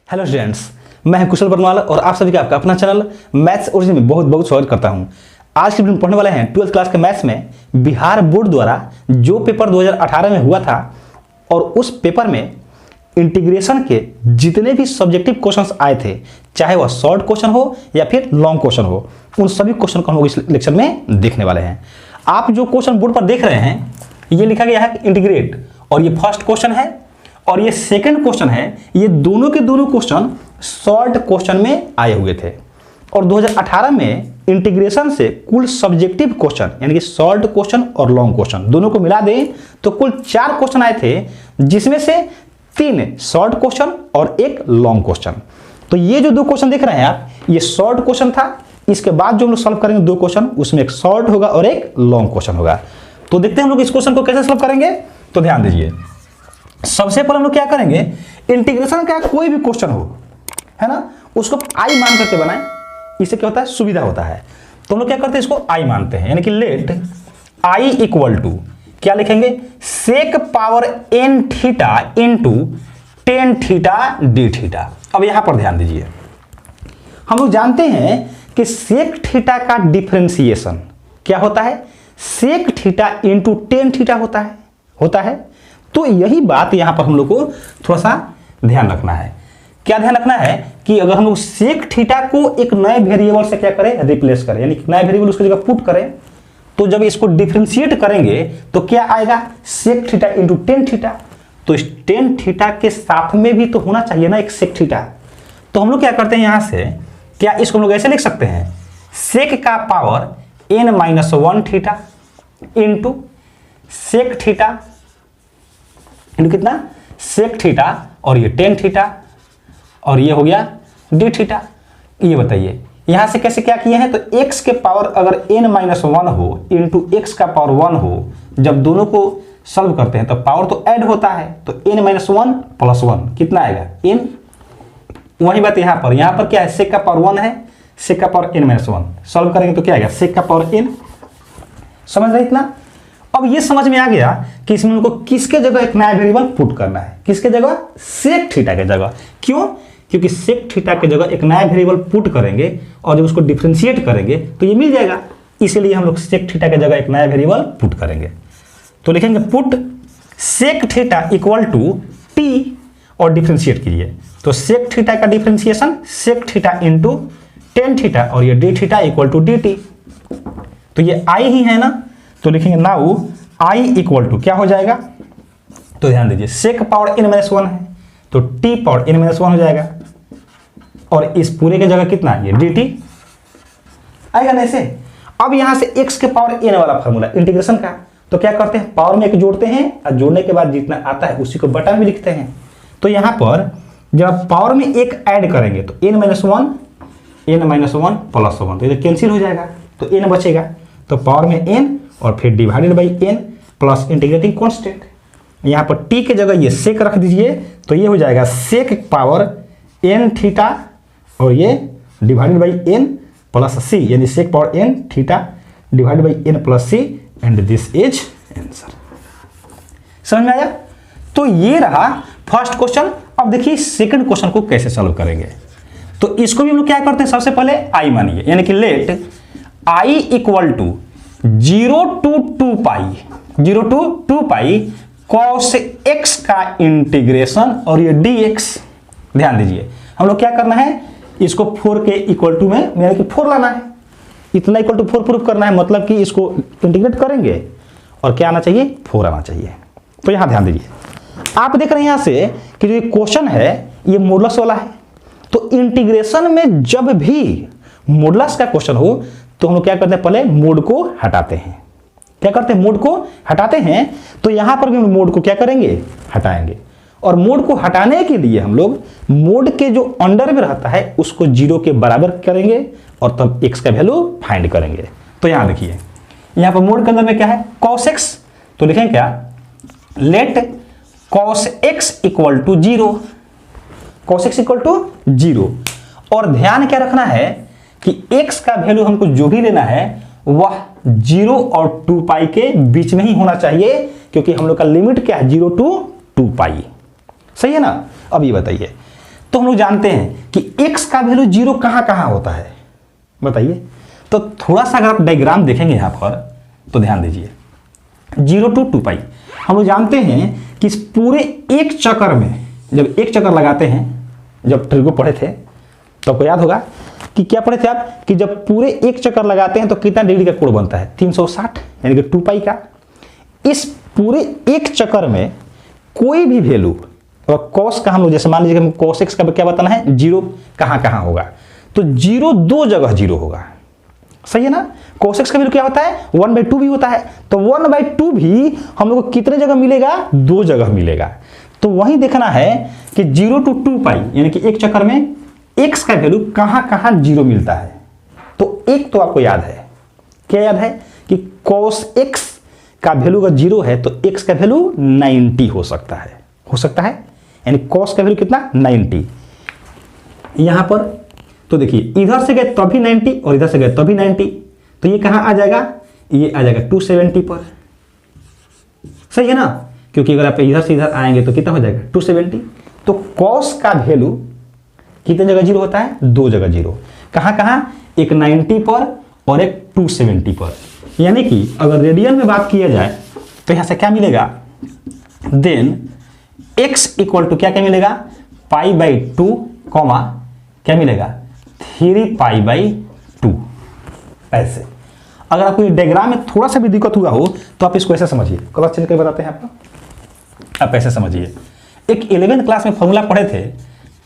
Hello students, मैं हूं कुशल बरनवाल और आप सभी का आपका अपना चैनल मैथ्स ओरिजिन में बहुत बहुत स्वागत करता हूं। आज की वीडियो में पढ़ने वाले हैं 12th क्लास के मैथ्स में बिहार बोर्ड द्वारा जो पेपर 2018 में हुआ था और उस पेपर में इंटीग्रेशन के जितने भी सब्जेक्टिव क्वेश्चंस आए थे, चाहे वह शॉर्ट क्वेश्चन हो या फिर लॉन्ग क्वेश्चन हो, उन सभी क्वेश्चन को हम लोग इस लेक्चर में देखने वाले हैं। आप जो क्वेश्चन बोर्ड पर देख रहे हैं, ये लिखा गया है इंटीग्रेट, और ये फर्स्ट क्वेश्चन है और ये सेकंड क्वेश्चन है। ये दोनों के दोनों क्वेश्चन शॉर्ट क्वेश्चन में आए हुए थे और 2018 में इंटीग्रेशन से कुल सब्जेक्टिव क्वेश्चन यानी कि शॉर्ट क्वेश्चन और लॉन्ग क्वेश्चन दोनों को मिला दें तो कुल 4 क्वेश्चन आए थे, जिसमें से 3 शॉर्ट क्वेश्चन और 1 लॉन्ग क्वेश्चन। तो ये जो 2 क्वेश्चन देख रहे हैं आप, ये शॉर्ट क्वेश्चन था। इसके बाद जो हम लोग सॉल्व करेंगे 2 क्वेश्चन, उसमें एक शॉर्ट होगा और एक लॉन्ग क्वेश्चन होगा। तो देखते हैं हम लोग इस क्वेश्चन को कैसे सॉल्व करेंगे। तो ध्यान दीजिए, सबसे पहले हम लोग क्या करेंगे, इंटीग्रेशन का कोई भी क्वेश्चन हो, है ना, उसको आई मान करके बनाएं। इससे क्या होता है, सुविधा होता है। तो हम लोग क्या करते हैं, इसको आई मानते हैं, यानी कि लेट आई इक्वल टू क्या लिखेंगे, sec power n theta into tan theta d theta. अब यहां पर ध्यान दीजिए, हम लोग जानते हैं कि सेक थीटा का डिफरेंशिएशन क्या होता है, sec theta into tan theta होता है। तो यही बात यहां पर हम लोग को थोड़ा सा ध्यान रखना है। क्या ध्यान रखना है कि अगर हम लोग सेक थीटा को एक नए वेरिएबल से क्या करें, रिप्लेस करें, यानी नए वेरिएबल उसकी जगह पुट करें, तो जब इसको डिफरेंशिएट करेंगे तो क्या आएगा, sec theta into tan theta. तो इस टेन थीटा के साथ में भी तो होना चाहिए ना एक सेक थीटा। तो हम लोग क्या करते हैं, यहां से क्या इसको हम लोग ऐसे लिख सकते हैं, सेक का power n minus 1 theta into sec theta into कितना, सेक थीटा, और ये टेन थीटा, और ये हो गया डी थीटा। ये बताइए यहां से कैसे क्या किए हैं, तो x के पावर अगर n माइनस 1 हो इंटू एक्स का पावर 1 हो, जब दोनों को सॉल्व करते हैं तो पावर तो ऐड होता है, तो n माइनस 1 प्लस 1 कितना आएगा, n। वही बात यहां पर क्या है, सेक का पावर 1 है, सेक का पावर n माइनस 1 सॉल्व करेंगे तो क्या आएगा, सेक का पावर n। समझ रहे इतना। अब ये समझ में आ गया कि इसमें उनको किसके जगह एक नया वेरिएबल पुट करना है, किसके जगह, सेक थीटा के जगह। क्यों, क्योंकि सेक थीटा के जगह एक नया वेरिएबल पुट करेंगे और जब उसको डिफरेंशिएट करेंगे तो ये मिल जाएगा। इसीलिए हम लोग सेक थीटा के जगह एक नया वेरिएबल पुट करेंगे। तो लिखेंगे put sec theta equal to t और डिफरेंशिएट कीजिए। तो सेक थीटा का differentiation sec theta into tan theta, और ये d theta equal to d t. तो ये आई ही है ना, तो लिखेंगे नाउ आई इक्वल टू क्या हो जाएगा, तो ध्यान दीजिए सेक पावर n माइनस 1 है तो t पावर n माइनस 1 हो जाएगा, और इस पूरे के जगह कितना, ये dt आएगा ना ऐसे। अब यहां से x के पावर n वाला फार्मूला इंटीग्रेशन का, तो क्या करते हैं, पावर में एक जोड़ते हैं और जोड़ने के बाद जितना आता है उसी को बटा में लिखते हैं। तो यहां पर जब पावर में एक ऐड करेंगे तो n माइनस 1 प्लस 1, तो ये कैंसिल हो जाएगा, तो n बचेगा। तो पावर में n और फिर divided by n plus integrating constant. यहाँ पर t के जगह ये सेक रख दीजिए, तो ये हो जाएगा सेक पावर n थीटा और ये divided by n plus c, यानी sec power n theta divided by n plus c, and this is answer. समझ में आया। तो ये रहा फर्स्ट क्वेश्चन। अब देखिए सेकंड क्वेश्चन को कैसे सॉल्व करेंगे। तो इसको भी हम लोग क्या करते हैं, सबसे पहले आई मानिए, यानी कि let I equal to 0 to 2 pi cos x का इंटीग्रेशन और ये dx। ध्यान दीजिए, हम लोग क्या करना है, इसको 4 के इक्वल टू में यानी कि 4 लाना है, इतना इक्वल टू 4 प्रूफ करना है, मतलब कि इसको इंटीग्रेट करेंगे और क्या आना चाहिए, 4 आना चाहिए। तो यहां ध्यान दीजिए, आप देख रहे हैं यहां से कि जो ये क्वेश्चन है ये मॉडुलस वाला है। तो इंटीग्रेशन में जब भी मॉडुलस का क्वेश्चन हो तो हम लोग क्या करते हैं, पहले मोड को हटाते हैं। क्या करते हैं, मोड को हटाते हैं। तो यहां पर भी हम मोड को क्या करेंगे, हटाएंगे, और मोड को हटाने के लिए हम लोग मोड के जो अंडर में रहता है उसको 0 के बराबर करेंगे और तब x का वैल्यू फाइंड करेंगे। तो यहां देखिए, यहां पर मोड के अंदर में क्या है, cos x, तो लिखेंगे क्या, let cos x equal to 0, cos x equal to 0। और ध्यान क्या रखना है कि x का वैल्यू हमको जो भी लेना है वह 0 और 2 पाई के बीच में ही होना चाहिए, क्योंकि हम लोग का लिमिट क्या है, 0 to 2 पाई। सही है ना। अब ये बताइए, तो हम लोग जानते हैं कि x का वैल्यू 0 कहाँ कहाँ होता है, बताइए। तो थोड़ा सा अगर आप डायग्राम देखेंगे यहाँ पर तो ध्यान दीजिए, 0 to 2 पाई हम लोग जानते हैं कि इस पूरे एक चक्कर में जब एक चक्कर लगाते हैं, जब ट्रिगो पढ़े थे तो आपको याद होगा कि क्या पढ़े थे आप कि जब पूरे एक चक्कर लगाते हैं तो कितना डिग्री का कोण बनता है, 360 यानी कि 2 पाई का। इस पूरे एक चक्कर में कोई भी वैल्यू और कॉस का हम लोग जैसे मान लीजिए कॉस एक्स का क्या बताना है, 0 कहाँ कहाँ होगा, तो 0 दो जगह 0 होगा, सही है ना। cos x का वैल्यू क्या होता है, 1/2 भी होता है, तो 1/2 भी हम लोग को कितने जगह मिलेगा, 2 जगह मिलेगा। तो वही देखना है कि 0 to 2 पाई यानी कि एक चक्कर में x का वैल्यू कहां कहां 0 मिलता है। तो एक तो आपको याद है, क्या याद है कि cos x का वैल्यू अगर 0 है तो x का वैल्यू 90 हो सकता है, यानी cos का वैल्यू कितना, 90। यहां पर तो देखिए इधर से गए तभी 90 और इधर से गए तभी 90, तो ये कहां आ जाएगा, ये आ जाएगा 270 पर, सही है ना, क्योंकि अगर आप इधर से इधर आएंगे तो कितना हो जाएगा 270। तो cos का वैल्यू कितने जगह 0 होता है, 2 जगह 0, कहां कहां, एक 90 पर और एक 270 पर। यानी कि अगर रेडियन में बात किया जाए तो यहां से क्या मिलेगा, देन x इक्वल टू क्या क्या मिलेगा, π/2 कॉमा क्या मिलेगा, 3π/2। ऐसे अगर आपको ये डायग्राम में थोड़ा सा भी दिक्कत हुआ हो तो आप इसको ऐसे समझिए, कलर चेंज करके बताते हैं आपको, आप ऐसे समझिए। एक 11th क्लास में फॉर्मूला पढ़े थे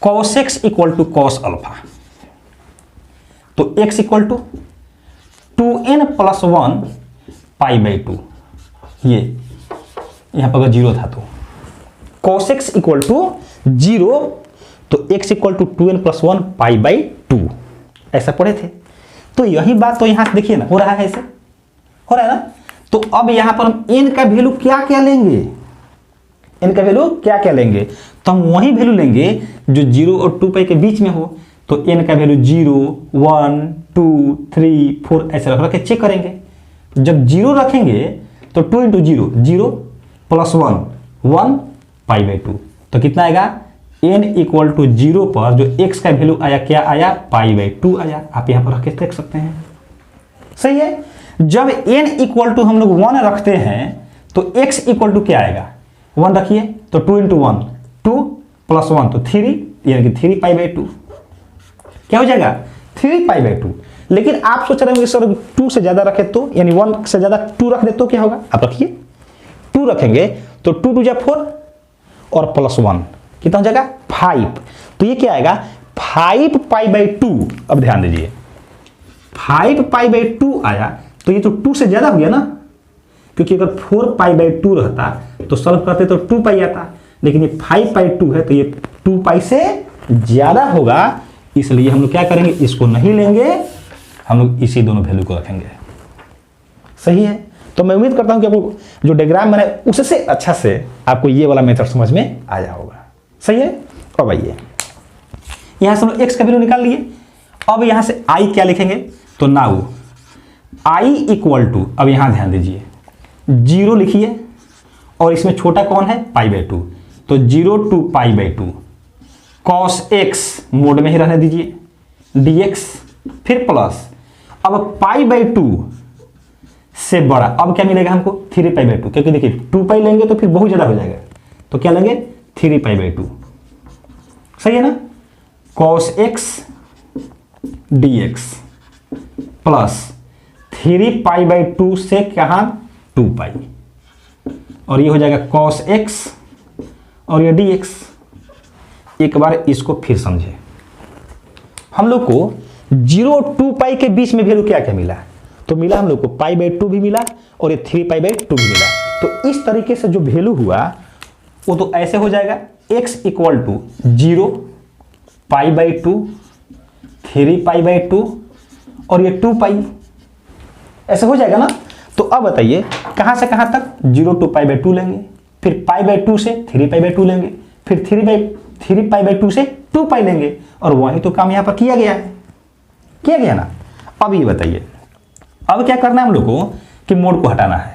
cos x equal to cos अल्फा, तो x इक्वल टू 2n + 1 π/2, ये यहां पर अगर 0 था तो cos x इक्वल टू 0 तो x इक्वल टू 2n + 1 π/2 ऐसा पढ़े थे। तो यही बात तो यहां से देखिए ना, हो रहा है, ऐसे हो रहा है ना। तो अब यहां पर हम n का वैल्यू क्या क्या लेंगे, n का वैल्यू क्या क्या लेंगे, तो हम वही वैल्यू लेंगे जो 0 और 2 पाई के बीच में हो। तो n का वैल्यू 0 1 2 3 4 ऐसे रख के चेक करेंगे। जब 0 रखेंगे तो 2 × 0 0 + 1 π/2, तो कितना आएगा, n इक्वल टू 0 पर जो x का वैल्यू आया क्या आया, π/2 आया। आप यहां पर रख के देख सकते हैं, सही है। जब n इक्वल टू हम लोग 1 रखते हैं तो x इक्वल टू क्या आएगा, 1 रखिए तो 2 × 1 2 + 1 तो 3 यानी कि 3π/2 क्या हो जाएगा, 3π/2। लेकिन आप सोच रहे होंगे सर 2 से ज्यादा रखे तो, यानी 1 से ज्यादा 2 रख दे तो क्या होगा, आप रखिए 2 रखेंगे तो 2 × 2 4 और +1 कितना हो जाएगा 5। तो ये क्या आएगा 5π/2। अब ध्यान दीजिए 5π/2 आया तो ये तो 2 से ज्यादा हो गया ना, क्योंकि अगर 4π/2 रहता तो सॉल्व करते तो 2 पाई आता, लेकिन ये 5π/2 है तो ये 2 पाई से ज्यादा होगा, इसलिए हम लोग क्या करेंगे, इसको नहीं लेंगे, हम लोग इसी दोनों वैल्यू को रखेंगे, सही है। तो मैं उम्मीद करता हूं कि आपको जो डायग्राम मैंने उससे अच्छा से आपको ये वाला मेथड समझ में आया होगा, सही है। अब आइए यहां से हम लोग x का वैल्यू निकाल लिए। अब यहां से i क्या लिखेंगे, तो नाउ i इक्वल टू, अब यहां ध्यान दीजिए 0 लिखिए और इसमें छोटा कौन है, π/2, तो 0 to π/2 cos x मोड में ही रहने दीजिए dx, फिर प्लस अब π/2 से बड़ा, अब क्या मिलेगा हमको 3π/2, क्योंकि देखिए 2 पाई लेंगे तो फिर बहुत ज्यादा हो जाएगा, तो क्या लेंगे 3π/2, सही है ना। cos x dx प्लस 3π/2 से कहां 2 पाई, और ये हो जाएगा cos x और ये dx। एक बार इसको फिर समझे, हम लोग को 0 और 2 पाई के बीच में वैल्यू क्या क्या मिला, तो मिला हम लोग को π/2 भी मिला और ये 3π/2 भी मिला। तो इस तरीके से जो वैल्यू हुआ वो तो ऐसे हो जाएगा, x इक्वल टू 0 π/2 3π/2 और ये 2 पाई, ऐसे हो जाएगा ना। तो अब बताइए कहां से कहां तक, 0 to π/2 लेंगे, फिर π/2 से 3π/2 लेंगे, फिर 3π/2 से 2 पाई लेंगे, और वही तो काम यहां पर किया गया ना। अब ये बताइए अब क्या करना है हम लोग को कि मोड को हटाना है,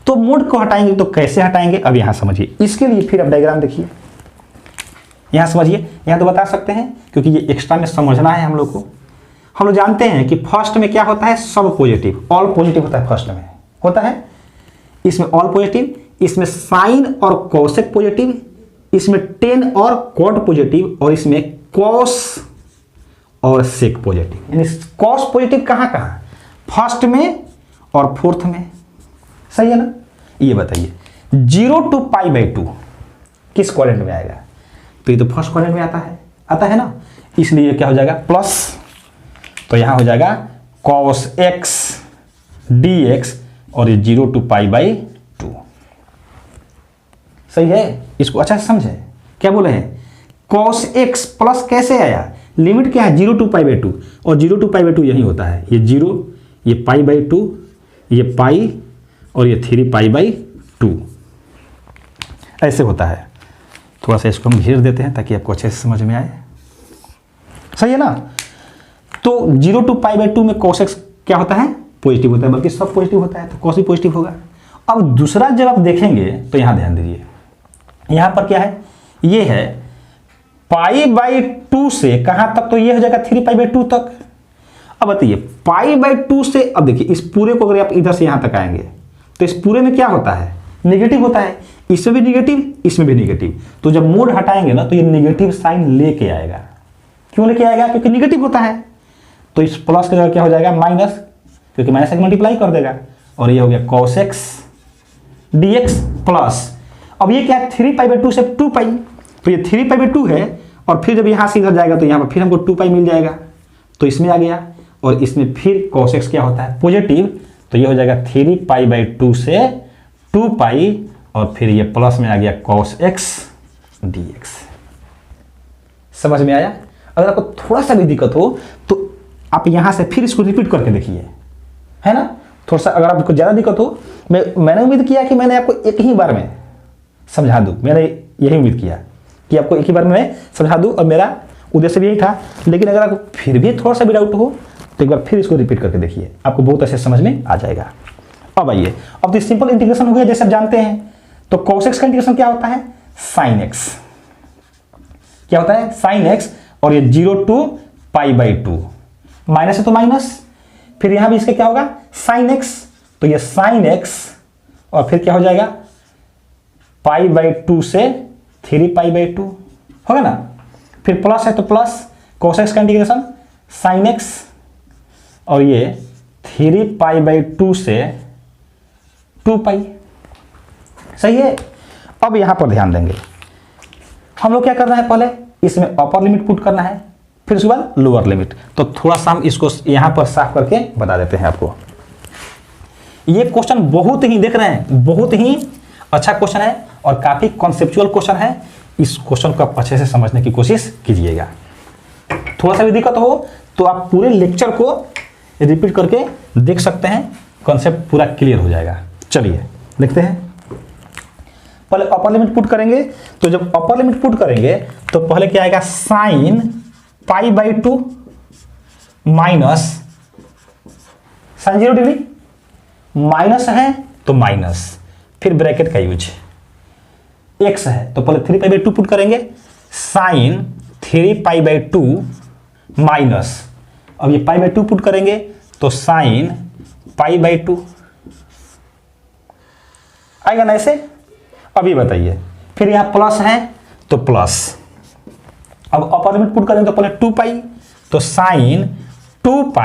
तो मोड को हटाएंगे तो कैसे हटाएंगे, अब यहां समझिए। इसके लिए फिर अब डायग्राम देखिए, यहाँ समझिए, यहाँ तो बता सकते हैं क्योंकि ये एक्स्ट्रा में समझना है हम लोग को। हम लोग जानते हैं कि फर्स्ट में क्या होता है, सब पॉजिटिव, ऑल पॉजिटिव होता है फर्स्ट में, होता है इसमें ऑल पॉजिटिव, इसमें साइन और कोसेक पॉजिटिव, इसमें टेन और कॉट पॉजिटिव, और इसमें कॉस और सेक पॉजिटिव। यानी कॉस पॉजिटिव कहाँ कहाँ, फर्स्ट में और फोर्थ में, सही है ना। ये बताइए 0 to π/2 किस क्वाड्रेंट में आएगा, तो ये तो फर्स्ट क्वाड्रेंट में आता है ना, इसलिए क्या हो जाएगा प्लस, तो यहां हो जाएगा cos x dx और ये 0 to π/2, सही है। इसको अच्छा से समझे, क्या बोले हैं, cos x प्लस कैसे आया, लिमिट क्या है 0 to π/2, और 0 to π/2 यही होता है, ये 0, ये π/2, ये पाई और ये 3π/2 ऐसे होता है। थोड़ा सा इसको हम घेर देते हैं ताकि आपको अच्छे से समझ में आए, सही है ना। तो 0 to π/2 में cos x क्या होता है, पॉजिटिव होता है, बल्कि सब पॉजिटिव होता है, तो cos भी पॉजिटिव होगा। अब दूसरा जब आप देखेंगे तो यहां ध्यान दीजिए, यहां पर क्या है, ये है π/2 से कहां तक, तो ये हो जाएगा 3π/2 तक। अब बताइए π/2 से, अब देखिए इस पूरे को अगर आप इधर से यहां तक आएंगे तो इस पूरे में क्या होता है, नेगेटिव होता है, इसमें भी नेगेटिव, इसमें भी नेगेटिव, तो जब मोड हटाएंगे ना तो ये नेगेटिव साइन लेके आएगा। क्यों लेके आएगा, क्योंकि नेगेटिव होता है, तो इस प्लस की जगह क्या हो जाएगा माइनस, क्योंकि माइनस से मल्टीप्लाई कर देगा, और ये हो गया cos x dx प्लस, अब ये क्या है 3π/2 से 2π, तो ये 3π/2 है, और फिर जब यहाँ से इधर जाएगा तो यहाँ पर फिर हमको 2π मिल जाएगा, तो इसमें आ गया, और इसमें फिर cos x क्या होता है पॉजिटिव, तो ये हो जाएगा 3π/2 से 2π, और फिर ये प्लस में आ गया cos x dx। समझ में आया। अगर आपको थोड़ा सा भी दिक्कत हो तो आप यहां से फिर इसको रिपीट करके देखिए, है ना। थोड़ा सा अगर आपको ज़्यादा दिक्कत हो, मैंने उम्मीद किया कि मैंने आपको एक ही बार में समझा दूं, मैंने यही उम्मीद किया कि आपको एक ही बार में समझा दूं, और मेरा उद्देश्य भी यही था। लेकिन अगर आपको फिर भी थोड़ा सा भी डाउट हो तो एक बार फिर इसको रिपीट करके देखिए, आपको बहुत अच्छे समझ में आ जाएगा। अब आइए, अब तो सिंपल इंटीग्रेशन हो गया जैसे आप जानते हैं। तो cos x का इंटीग्रेशन क्या होता है, sin x, क्या होता है sin x, और ये 0 to π/2, माइनस है तो माइनस, फिर यहां भी इसका क्या होगा sin x, तो ये sin x, और फिर क्या हो जाएगा π/2 से 3π/2 होगा ना, फिर प्लस है तो प्लस cos x का इंटीग्रेशन sin x, और ये 3π/2 से 2π, सही है। अब यहां पर ध्यान देंगे, हम लोग क्या करना है, पहले इसमें अपर लिमिट पुट करना है, फिर उसके बाद लोअर लिमिट। तो थोड़ा सा हम इसको यहां पर साफ करके बता देते हैं आपको। ये क्वेश्चन बहुत ही, देख रहे हैं, बहुत ही अच्छा क्वेश्चन है और काफी कॉन्सेप्चुअल क्वेश्चन है। इस क्वेश्चन को आप अच्छे से समझने की कोशिश कीजिएगा। थोड़ा सा भी दिक्कत हो तो आप पूरे लेक्चर को रिपीट करके देख सकते हैं, कॉन्सेप्ट पूरा क्लियर हो जाएगा। चलिए देखते हैं। पहले अपर लिमिट पुट करेंगे, तो जब अपर लिमिट पुट करेंगे तो पहले क्या आएगा sine π/2 minus sine 0 degree, minus है तो माइनस, फिर ब्रैकेट का यूज, x है तो पहले 3π/2 पुट करेंगे, साइन 3π/2 माइनस, अब ये π/2 पुट करेंगे तो साइन π/2 आएगा ना ऐसे। अभी बताइए, फिर यहां प्लस है तो प्लस, अब अपर लिमिट पुट करेंगे तो पहले 2π, तो साइन 2π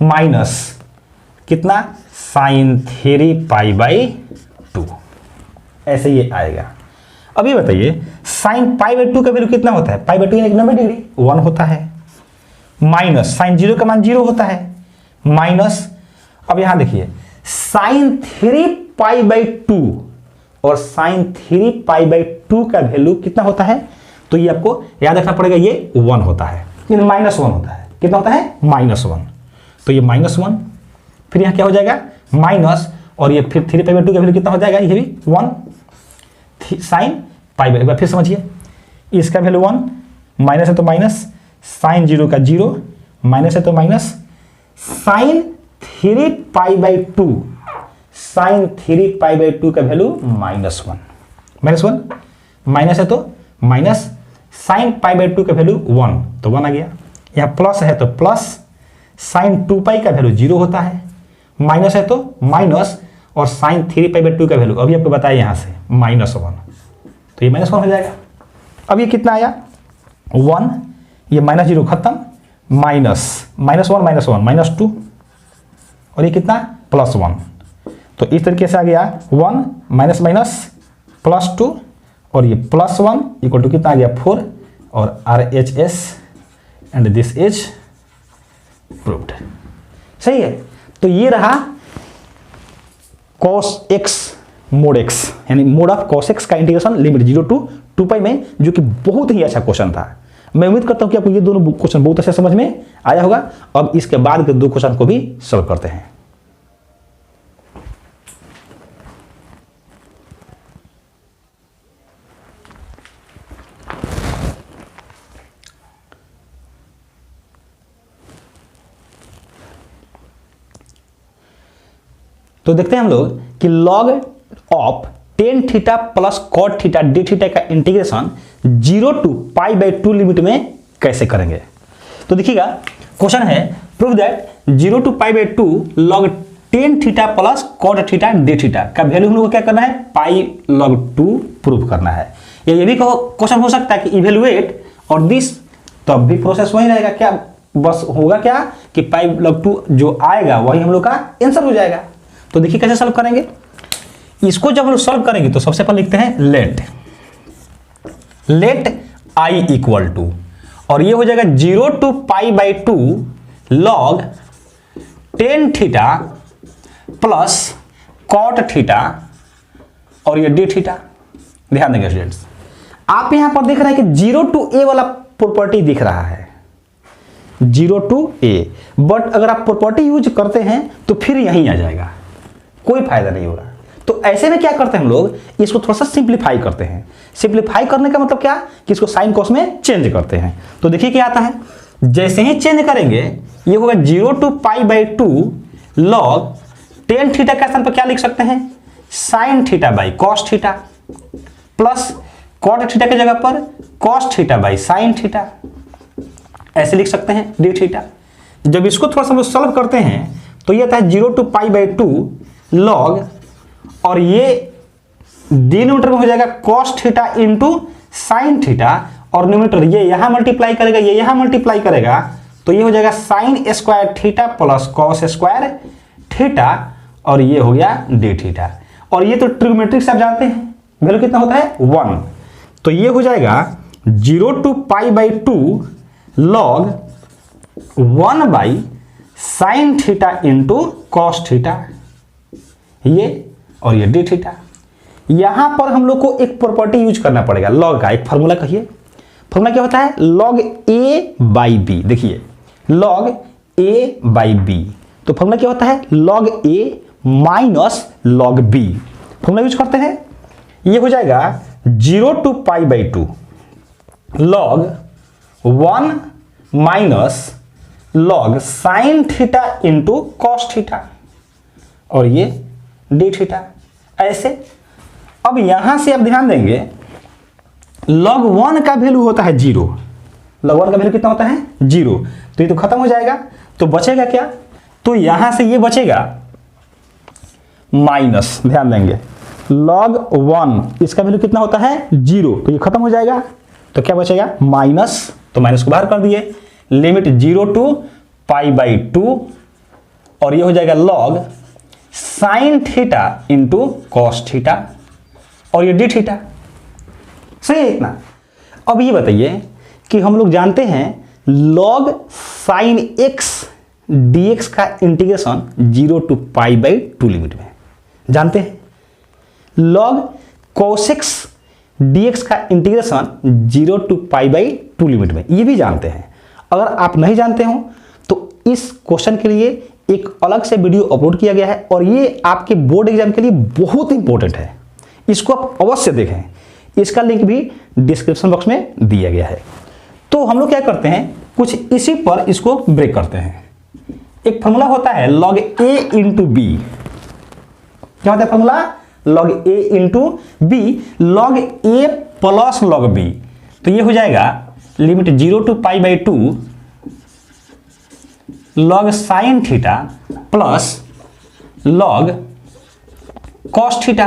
माइनस कितना साइन 3π/2, ऐसे ये आएगा। अभी बताइए साइन π/2 का वैल्यू कितना होता है, π/2 यानी 90 डिग्री 1 होता है, माइनस साइन 0 का मान 0 होता है, माइनस, अब यहां देखिए साइन 3π/2 और साइन 3π/2 का वैल्यू कितना होता है, तो ये आपको याद रखना पड़ेगा, ये 1 होता है, यानी -1 होता है। कितना होता है -1, तो ये -1, फिर यहां क्या हो जाएगा माइनस, और ये फिर 3π/2 का वैल्यू कितना हो जाएगा, ये भी 1 साइन π/2। फिर समझिए, इसका वैल्यू 1, माइनस है तो माइनस, साइन 0 का 0, माइनस है तो माइनस, साइन 3π/2, साइन 3π/2 का वैल्यू -1, -1, माइनस है तो माइनस, साइन पाई बाई 2 का वैल्यू 1, तो 1 आ गया। यहाँ प्लस है तो प्लस, साइन 2 पाई का वैल्यू 0 होता है, माइनस है तो माइनस, और साइन 3 पाई बाई 2 का वैल्यू अभी आपको बताया यहाँ से -1, तो ये -1 हो जाएगा। अब ये कितना आया 1, ये -0 खत्म, -1 -1 -2, और ये कितना +1, तो इस तरीके से आ गया 1 -2, और ये +1 इक्वल टू कितना आ गया 4, और RHS and this is proved. सही है। तो ये रहा cos x mod x, यानी मोड ऑफ cos x का इंटीग्रेशन लिमिट 0 to 2 पाई में, जो कि बहुत ही अच्छा क्वेश्चन था। मैं उम्मीद करता हूं कि आपको ये दोनों क्वेश्चन बहुत अच्छे समझ में आया होगा। अब इसके बाद के 2 क्वेश्चन को भी सॉल्व करते हैं। तो देखते हैं हम लोग कि log of tan theta plus cot theta d theta का integration 0 to pi by 2 limit में कैसे करेंगे। तो देखिएगा क्वेश्चन है, prove that 0 to pi by 2 log tan theta plus cot theta d theta का वैल्यू हम लोग को क्या करना है, पाई log 2 प्रूव करना है। ये भी क्वेश्चन हो सकता है कि इवेलुएट और दिस, तब भी प्रोसेस वही रहेगा, क्या बस होगा क्या कि पाई log 2 जो आएगा वही हम लोग का आंसर हो जाएगा। तो देखिए कैसे सॉल्व करेंगे। इसको जब हम लोग सॉल्व करेंगे तो सबसे पहले लिखते हैं लेट i इक्वल टू, और ये हो जाएगा 0 to pi by 2 log tan theta plus cot theta और ये d थीटा। ध्यान देंगे स्टूडेंट्स, आप यहां पर देख रहे हैं कि 0 to a वाला प्रॉपर्टी दिख रहा है, 0 to a, बट अगर आप प्रॉपर्टी यूज करते हैं तो फिर यहीं आ जाएगा, कोई फायदा नहीं होगा। तो ऐसे में क्या करते हैं हम लोग, इसको थोड़ा सा सिंप्लीफाई करते हैं। सिंप्लीफाई करने का मतलब क्या कि इसको साइन कॉस में चेंज करते हैं। तो देखिए क्या आता है, जैसे ही चेंज करेंगे ये होगा 0 to pi by 2 log tan theta का स्थान पर क्या लिख सकते हैं, sine theta by cos theta, plus cot theta की जगह पर cos theta by sine theta, ऐसे लिख सकते हैं d थीटा। जब इसको थोड़ा सा सॉल्व करते हैं तो ये आता है 0 to पाई बाई 2 log, और ये डिनोमिनेटर में हो जाएगा cos theta into sine theta, और न्यूमरेटर ये यहां मल्टीप्लाई करेगा, ये यहां मल्टीप्लाई करेगा, तो ये हो जाएगा sine square theta plus cos square theta, और ये हो गया d थीटा। और ये तो ट्रिग्नोमेट्रिक से आप जानते हैं वैल्यू कितना होता है 1, तो ये हो जाएगा 0 to pi by 2 log 1 by sine theta into cos theta, ये और ये d थीटा। यहां पर हम लोग को एक प्रॉपर्टी यूज करना पड़ेगा, लॉग का एक फार्मूला कहिए। फार्मूला क्या होता है, log a बाई बी। देखिए log a बाई बी, तो फार्मूला क्या होता है, log a minus log b। Formula use करते हैं, ये हो जाएगा 0 to pi by 2 log 1 minus log sine theta into cos theta, और ये d थीटा। ऐसे अब यहां से आप ध्यान देंगे log 1 का वैल्यू होता है 0, log 1 का वैल्यू कितना होता है 0, तो ये तो खत्म हो जाएगा। तो बचेगा क्या, तो यहां से ये बचेगा माइनस, ध्यान देंगे log 1 इसका वैल्यू कितना होता है 0, तो ये खत्म हो जाएगा। तो क्या बचेगा माइनस, तो माइनस को बाहर कर दिए, लिमिट 0 to पाई बाई 2, और ये हो जाएगा log sine theta into cos theta, और ये d थीटा। सही है इतना। अब ये बताइए कि हम लोग जानते हैं log साइन x dx का integration 0 to pi by 2 limit में जानते हैं, log cos x dx का integration 0 to pi by 2 limit में, ये भी जानते हैं। अगर आप नहीं जानते हो तो इस क्वेश्चन के लिए एक अलग से वीडियो अपलोड किया गया है, और ये आपके बोर्ड एग्जाम के लिए बहुत इंपॉर्टेंट है, इसको आप अवश्य देखें। इसका लिंक भी डिस्क्रिप्शन बॉक्स में दिया गया है। तो हम लोग क्या करते हैं, कुछ इसी पर इसको ब्रेक करते हैं। एक फॉर्मूला होता है log a इंटू बी। क्या होता है formula, log a into b, log a plus log b, तो ये हो जाएगा limit 0 to π/2 log sine theta plus log cos theta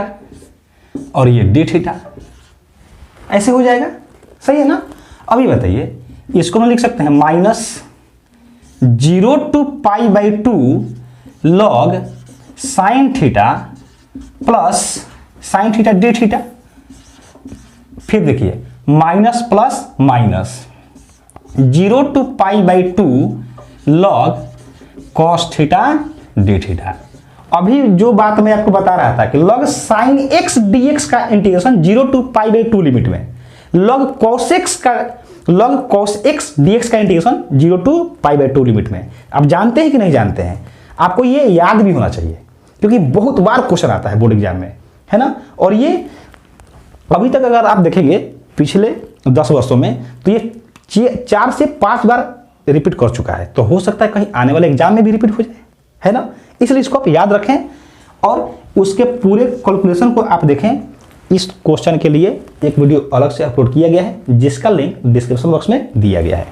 और ये डी थीटा, ऐसे हो जाएगा। सही है ना। अभी बताइए, इसको हम लिख सकते हैं -0 to π/2 log sine theta plus sine theta d theta. फिर देखिए minus plus minus 0 to π/2 log cos theta d theta. अभी जो बात मैं आपको बता रहा था कि log साइन एक्स dx का इंटीग्रेशन 0 to π/2 लिमिट में, log cos x dx का इंटीग्रेशन 0 to π/2 लिमिट में। आप जानते हैं कि नहीं जानते हैं? आपको ये याद भी होना चाहिए क्योंकि बहुत बार क्वेश्चन आता है बोर्ड एग्जाम में, है ना। और ये अभी तक अगर आप देखेंगे पिछले 10 वर्षों में तो ये 4 से 5 बार रिपीट कर चुका है। तो हो सकता है कहीं आने वाले एग्जाम में भी रिपीट हो जाए, है ना। इसलिए इसको आप याद रखें और उसके पूरे कैलकुलेशन को आप देखें। इस क्वेश्चन के लिए एक वीडियो अलग से अपलोड किया गया है जिसका लिंक डिस्क्रिप्शन बॉक्स में दिया गया है।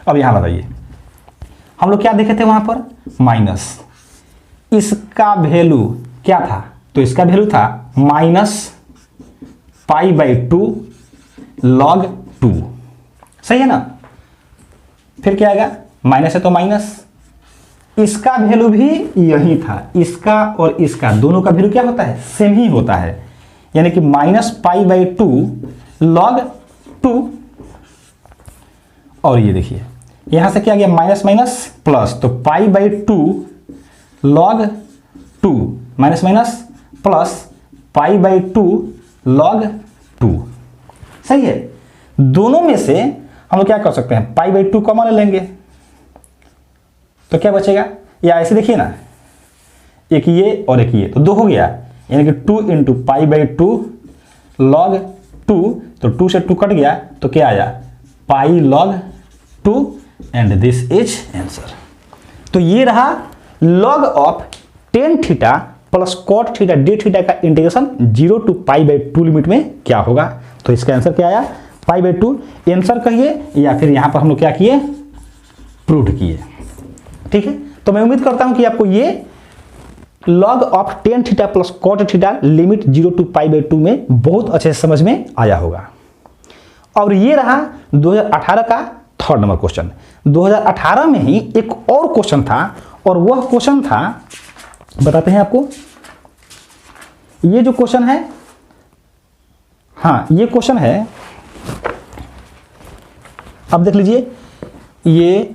अब यहाँ बताइए, हम लोग क्या देखे थे वहां पर? माइनस, इसका वैल्यू क्या था? तो इसका वैल्यू था -π/2 log 2। सही है ना। फिर क्या आएगा? माइनस है तो माइनस, इसका वैल्यू भी यही था, इसका और इसका दोनों का वैल्यू क्या होता है? सेम ही होता है, यानी कि -π/2 log 2। और ये देखिए यहां से क्या गया? माइनस माइनस प्लस, तो π/2 log 2 minus minus plus π/2 log 2। सही है। दोनों में से हम लोग क्या कर सकते हैं? π/2 कॉमन ले लेंगे तो क्या बचेगा? या ऐसे देखिए ना, एक ये और एक ये, तो 2 हो गया, यानी कि 2 × π/2 log 2। तो 2 से 2 कट गया तो क्या आया? π log 2 and this is answer. तो ये रहा log of tan theta plus cot theta d theta का इंटीग्रेशन 0 to π/2 लिमिट में क्या होगा। तो इसका आंसर क्या आया? π/2 आंसर कहिए या फिर यहां पर हम लोग क्या किए? प्रूव किए। ठीक है। तो मैं उम्मीद करता हूं कि आपको ये log of tan theta plus cot theta limit 0 to π/2 में बहुत अच्छे से समझ में आया होगा। और ये रहा 2018 का 3rd नंबर क्वेश्चन। 2018 में ही एक और क्वेश्चन था और वह क्वेश्चन था, बताते हैं आपको। ये जो क्वेश्चन है, हाँ ये क्वेश्चन है, अब देख लीजिए। ये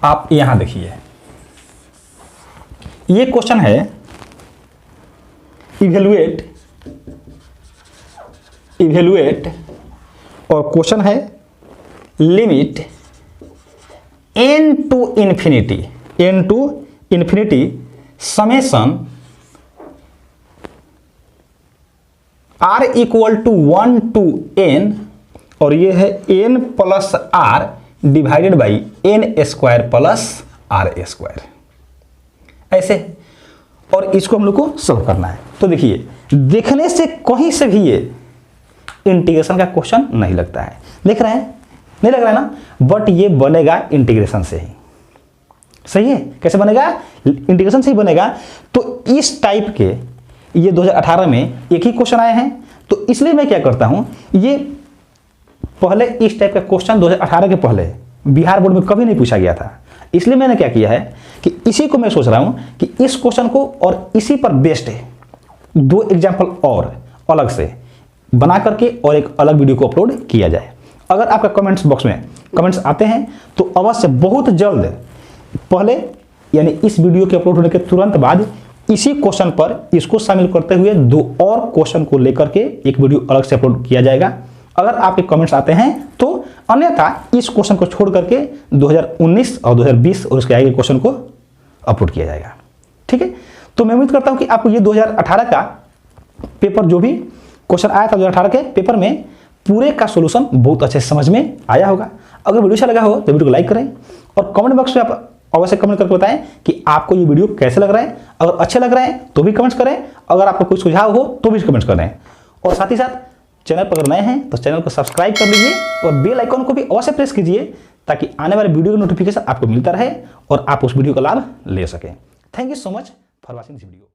आप यहां देखिए, ये क्वेश्चन है इवेलुएट और क्वेश्चन है limit n to infinity summation r equal to 1 to n, और ये है n plus r divided by n² plus r²। ऐसे, और इसको हम लोग को सॉल्व करना है। तो देखिए, देखने से कहीं से भी ये इंटीग्रेशन का क्वेश्चन नहीं लगता है। देख रहे हैं? नहीं लग रहा है ना। बट ये बनेगा इंटीग्रेशन से ही। सही है। कैसे बनेगा? इंटीग्रेशन से ही बनेगा। तो इस टाइप के ये 2018 में एक ही क्वेश्चन आए हैं, तो इसलिए मैं क्या करता हूं, ये पहले इस टाइप का क्वेश्चन 2018 के पहले बिहार बोर्ड में कभी नहीं पूछा गया था। इसलिए मैंने क्या किया है कि इसी को मैं सोच रहा हूं कि इस क्वेश्चन को और इसी पर बेस्ड 2 एग्जाम्पल और अलग से बना करके और एक अलग वीडियो को अपलोड किया जाए। अगर आपका कमेंट्स बॉक्स में कमेंट्स आते हैं तो अवश्य बहुत जल्द, पहले यानी इस वीडियो के अपलोड होने के तुरंत बाद इसी क्वेश्चन पर इसको शामिल करते हुए 2 और क्वेश्चन को लेकर के एक वीडियो अलग से अपलोड किया जाएगा। अगर आपके कमेंट्स आते हैं तो, अन्यथा इस क्वेश्चन को छोड़ करके 2019 और 2020 और उसके आगे क्वेश्चन को अपलोड किया जाएगा। ठीक है। तो मैं उम्मीद करता हूं कि आपको ये 2018 का पेपर, जो भी क्वेश्चन आया था 2018 के पेपर में, पूरे का सॉल्यूशन बहुत अच्छे से समझ में आया होगा। अगर वीडियो अच्छा लगा हो तो वीडियो को लाइक करें और कमेंट बॉक्स में आप अवश्य कमेंट करके बताएं कि आपको ये वीडियो कैसे लग रहा है। अगर अच्छे लग रहे हैं तो भी कमेंट्स करें, अगर आपको कोई सुझाव हो तो भी कमेंट्स करें। और साथ ही साथ चैनल पर अगर नए हैं तो चैनल को सब्सक्राइब कर लीजिए और बेल आइकन को भी अवश्य प्रेस कीजिए ताकि आने वाले वीडियो का नोटिफिकेशन आपको मिलता रहे और आप उस वीडियो का लाभ ले सकें। Thank you so much for watching this video.